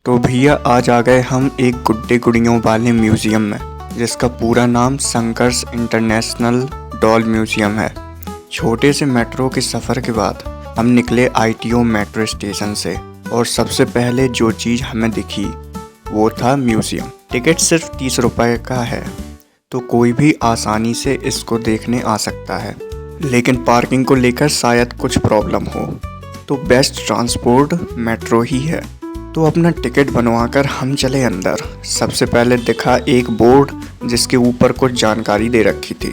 तो भैया आज आ गए हम एक गुड्डे गुड़ियों वाले म्यूज़ियम में, जिसका पूरा नाम शंकर्स इंटरनेशनल डॉल म्यूज़ियम है। छोटे से मेट्रो के सफ़र के बाद हम निकले ITO मेट्रो स्टेशन से और सबसे पहले जो चीज़ हमें दिखी वो था म्यूज़ियम। टिकट सिर्फ 30 रुपये का है, तो कोई भी आसानी से इसको देखने आ सकता है, लेकिन पार्किंग को लेकर शायद कुछ प्रॉब्लम हो, तो बेस्ट ट्रांसपोर्ट मेट्रो ही है। तो अपना टिकट बनवाकर हम चले अंदर। सबसे पहले दिखा एक बोर्ड जिसके ऊपर कुछ जानकारी दे रखी थी।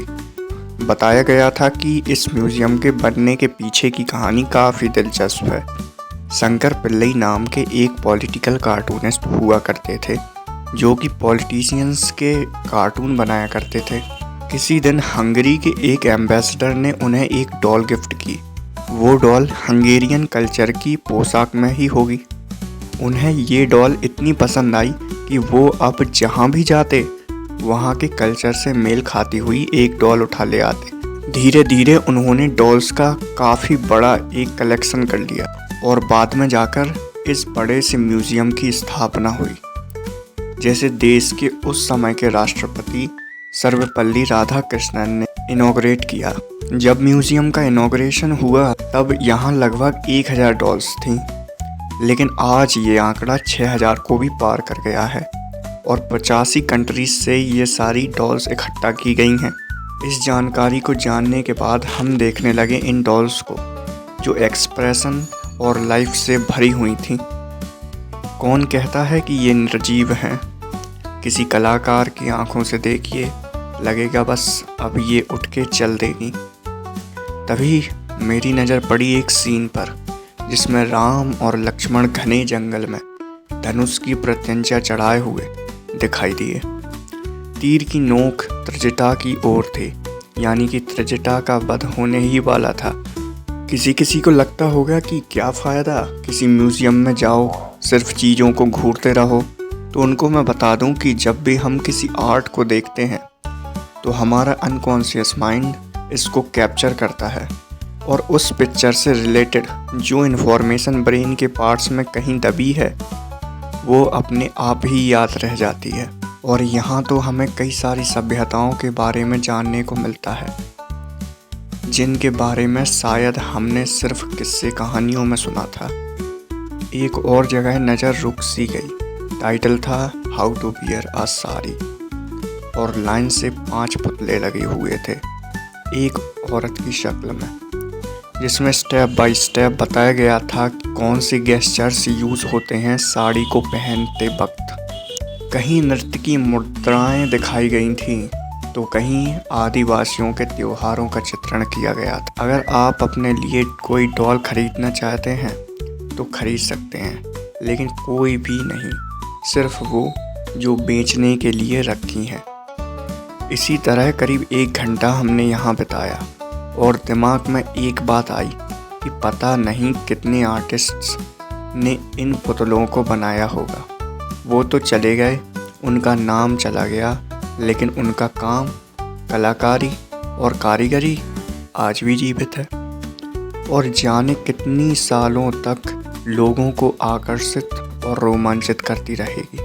बताया गया था कि इस म्यूज़ियम के बनने के पीछे की कहानी काफ़ी दिलचस्प है। शंकर पिल्लई नाम के एक पॉलिटिकल कार्टूनिस्ट हुआ करते थे, जो कि पॉलिटिशियंस के कार्टून बनाया करते थे। किसी दिन हंगरी के एक एम्बेसडर ने उन्हें एक डॉल गिफ्ट की। वो डॉल हंगेरियन कल्चर की पोशाक में ही होगी। उन्हें ये डॉल इतनी पसंद आई कि वो अब जहाँ भी जाते वहाँ के कल्चर से मेल खाती हुई एक डॉल उठा ले आते। धीरे धीरे उन्होंने डॉल्स का काफ़ी बड़ा एक कलेक्शन कर लिया और बाद में जाकर इस बड़े से म्यूज़ियम की स्थापना हुई, जैसे देश के उस समय के राष्ट्रपति सर्वपल्ली राधाकृष्णन ने इनॉग्रेट किया। जब म्यूज़ियम का इनॉग्रेशन हुआ तब यहाँ लगभग 1000 डॉल्स थीं, लेकिन आज ये आंकड़ा 6000 को भी पार कर गया है और 85 कंट्रीज से ये सारी डॉल्स इकट्ठा की गई हैं। इस जानकारी को जानने के बाद हम देखने लगे इन डॉल्स को, जो एक्सप्रेशन और लाइफ से भरी हुई थी। कौन कहता है कि ये निर्जीव हैं? किसी कलाकार की आंखों से देखिए, लगेगा बस अब ये उठ के चल देगी। तभी मेरी नज़र पड़ी एक सीन पर, जिसमें राम और लक्ष्मण घने जंगल में धनुष की प्रत्यंचा चढ़ाए हुए दिखाई दिए। तीर की नोक त्रिजटा की ओर थी, यानी कि त्रिजटा का वध होने ही वाला था। किसी को लगता होगा कि क्या फ़ायदा, किसी म्यूज़ियम में जाओ सिर्फ चीज़ों को घूरते रहो। तो उनको मैं बता दूं कि जब भी हम किसी आर्ट को देखते हैं तो हमारा अनकॉन्शियस माइंड इसको कैप्चर करता है और उस पिक्चर से रिलेटेड जो इन्फॉर्मेशन ब्रेन के पार्ट्स में कहीं दबी है वो अपने आप ही याद रह जाती है। और यहाँ तो हमें कई सारी सभ्यताओं के बारे में जानने को मिलता है, जिनके बारे में शायद हमने सिर्फ किस्से कहानियों में सुना था। एक और जगह नज़र रुक सी गई। टाइटल था हाउ टू वियर अ साड़ी और लाइन से 5 पुतले लगे हुए थे एक औरत की शक्ल में, जिसमें स्टेप बाय स्टेप बताया गया था कि कौन से गेस्चर्स यूज़ होते हैं साड़ी को पहनते वक्त। कहीं नृत्य की मुद्राएं दिखाई गई थीं, तो कहीं आदिवासियों के त्योहारों का चित्रण किया गया था। अगर आप अपने लिए कोई डॉल खरीदना चाहते हैं तो खरीद सकते हैं, लेकिन कोई भी नहीं, सिर्फ वो जो बेचने के लिए रखी हैं। इसी तरह करीब 1 घंटा हमने यहाँ बिताया और दिमाग में एक बात आई कि पता नहीं कितने आर्टिस्ट्स ने इन पुतलों को बनाया होगा। वो तो चले गए, उनका नाम चला गया, लेकिन उनका काम, कलाकारी और कारीगरी आज भी जीवित है और जाने कितनी सालों तक लोगों को आकर्षित और रोमांचित करती रहेगी।